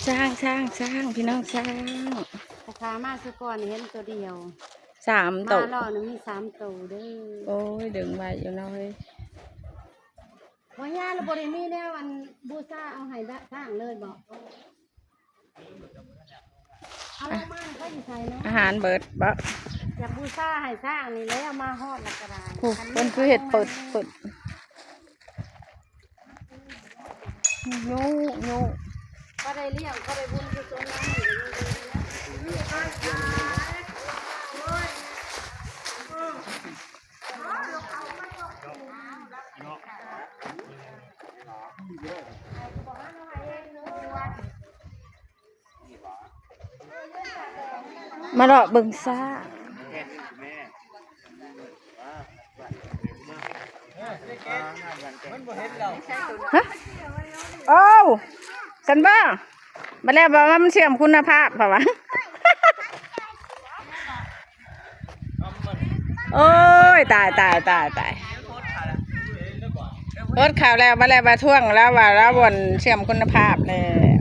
สร้างพี่น้องสร้างราคามาสุก่อนเห็นตัวเดียว3 ตัวมาล่อนึงมี3 ตัวเด้อโอ้ยดึงไว้อยู่น้อยว่าย่าเราบริมีแล้วอันบูชาเอาให้สร้างเลยบอกเอาลงมาก็อยู่ใส่เนาะอาหารเบิดบ่ อยากบูชาให้สร้างนี่แล้วมาฮอดละกระไร ผู้มันคือเห็ดเปิดยู ก็ได้เลี้ยงก็ได้บุญกุศลน้ำอยู่มาเลาะเบิ่งซ่าฮะโอ้สันบ้ามาแล้วบอกว่ามันเสื่อมคุณภาพเปล่าวะโอ้ยตายรถข่าวแล้วมาแล้วมาท่วงแล้วว่าแล้วบนเสื่อมคุณภาพเลย